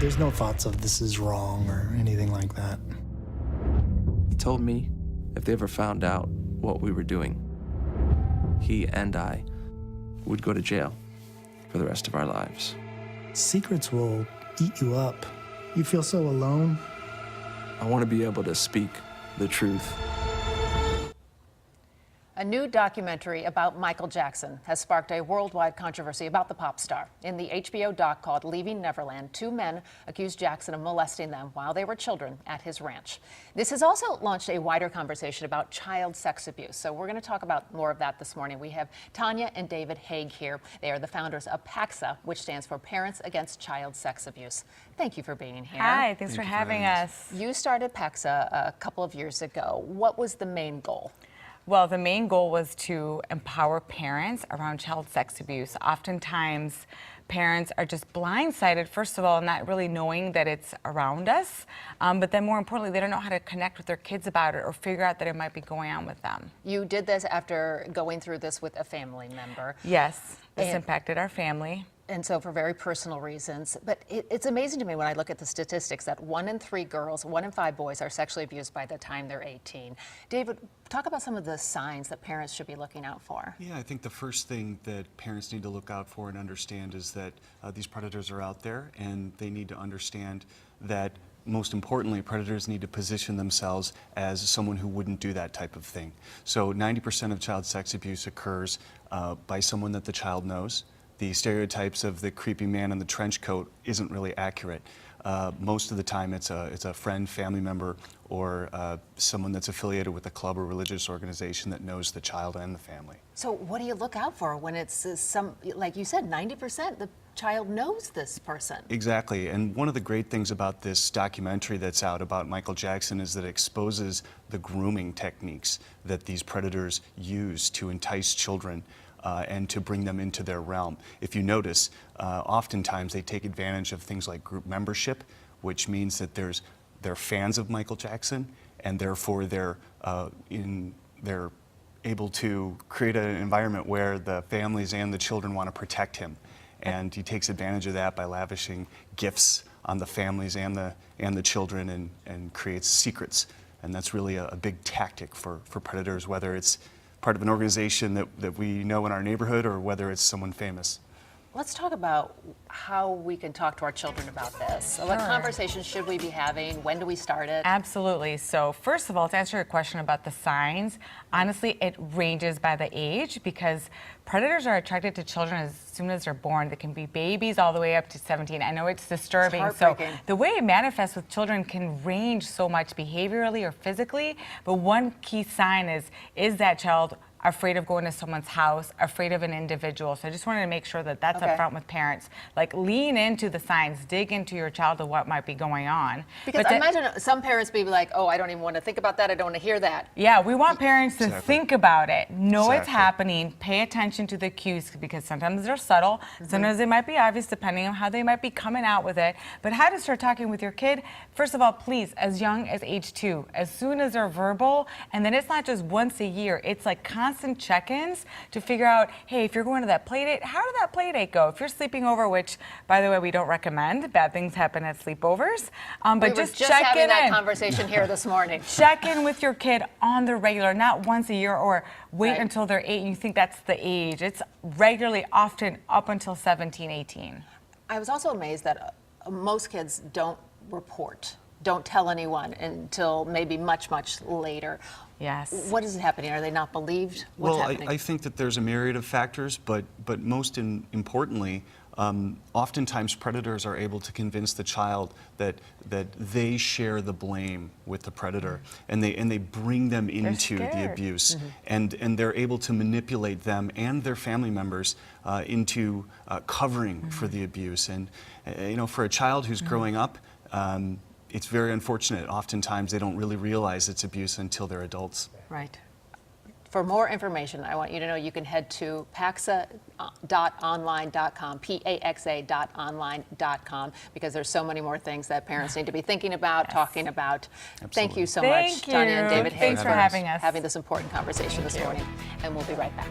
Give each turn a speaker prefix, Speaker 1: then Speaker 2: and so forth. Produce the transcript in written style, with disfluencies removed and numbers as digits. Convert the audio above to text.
Speaker 1: There's no thoughts of this is wrong or anything like that.
Speaker 2: He told me if they ever found out what we were doing, he and I would go to jail for the rest of our lives.
Speaker 1: Secrets will eat you up. You feel so alone.
Speaker 2: I want to be able to speak the truth.
Speaker 3: A new documentary about Michael Jackson has sparked a worldwide controversy about the pop star. In the HBO doc called Leaving Neverland, two men accused Jackson of molesting them while they were children at his ranch. This has also launched a wider conversation about child sex abuse. So we're going to talk about more of that this morning. We have Tanya and David Haig here. They are the founders of P.A.X.A, which stands for Parents Against Child Sex Abuse. Thank you for being here.
Speaker 4: Hi, thanks for having us.
Speaker 3: You started P.A.X.A a couple of years ago. What was the main goal?
Speaker 4: Well, the main goal was to empower parents around child sex abuse. Oftentimes, parents are just blindsided, first of all, not really knowing that it's around us, but then more importantly, they don't know how to connect with their kids about it or figure out that it might be going on with them.
Speaker 3: You did this after going through this with a family member.
Speaker 4: Yes, this impacted our family.
Speaker 3: And so for very personal reasons. But it's amazing to me when I look at the statistics that 1 in 3 girls, 1 in 5 boys are sexually abused by the time they're 18. David, talk about some of the signs that parents should be looking out for.
Speaker 5: Yeah, I think the first thing that parents need to look out for and understand is that these predators are out there, and they need to understand that, most importantly, predators need to position themselves as someone who wouldn't do that type of thing. So 90% of child sex abuse occurs by someone that the child knows. The stereotypes of the creepy man in the trench coat isn't really accurate. Most of the time it's a friend, family member, or someone that's affiliated with a club or religious organization that knows the child and the family.
Speaker 3: So what do you look out for when it's like you said, 90% the child knows this person?
Speaker 5: Exactly, and one of the great things about this documentary that's out about Michael Jackson is that it exposes the grooming techniques that these predators use to entice children and to bring them into their realm. If you notice, oftentimes they take advantage of things like group membership, which means that they're fans of Michael Jackson, and therefore they're able to create an environment where the families and the children want to protect him. And he takes advantage of that by lavishing gifts on the families and the children, and creates secrets. And that's really a big tactic for predators, whether it's part of an organization that we know in our neighborhood or whether it's someone famous.
Speaker 3: Let's talk about how we can talk to our children about this. So what conversations should we be having? When do we start it?
Speaker 4: Absolutely. So first of all, to answer your question about the signs, honestly, it ranges by the age because predators are attracted to children as soon as they're born. They can be babies all the way up to 17. I know it's disturbing.
Speaker 3: It's
Speaker 4: so the way it manifests with children can range so much behaviorally or physically, but one key sign is that child afraid of going to someone's house, afraid of an individual. So I just wanted to make sure that that's up front with parents. Like, lean into the signs, dig into your child of what might be going on.
Speaker 3: Because I imagine some parents be like, oh, I don't even want to think about that, I don't want to hear that.
Speaker 4: Yeah, we want parents to think about it, know it's happening, pay attention to the cues, because sometimes they're subtle, sometimes they might be obvious depending on how they might be coming out with it. But how to start talking with your kid, first of all, please, as young as age 2, as soon as they're verbal, and then it's not just once a year, it's like constant check-ins to figure out, hey, if you're going to that play date, how did that play date go? If you're sleeping over, which, by the way, we don't recommend, bad things happen at sleepovers, but just check
Speaker 3: having
Speaker 4: in.
Speaker 3: that conversation here this morning.
Speaker 4: Check in with your kid on the regular, not once a year or wait until they're 8 and you think that's the age. It's regularly, often up until 17, 18.
Speaker 3: I was also amazed that most kids don't report, don't tell anyone until maybe much, much later.
Speaker 4: Yes.
Speaker 3: What is happening? Are they not believed? What's happening?
Speaker 5: I think that there's a myriad of factors, but most importantly, oftentimes predators are able to convince the child that they share the blame with the predator, and they bring them into the abuse, and they're able to manipulate them and their family members into covering for the abuse. And you know, for a child who's growing up, it's very unfortunate. Oftentimes they don't really realize it's abuse until they're adults.
Speaker 3: Right. For more information, I want you to know you can head to paxa.online.com, P-A-X-A.online.com, because there's so many more things that parents need to be thinking about, talking about.
Speaker 5: Absolutely.
Speaker 3: Thank you so much, Tanya and David Haig,
Speaker 4: Thanks for having us.
Speaker 3: having this important conversation this morning. And we'll be right back.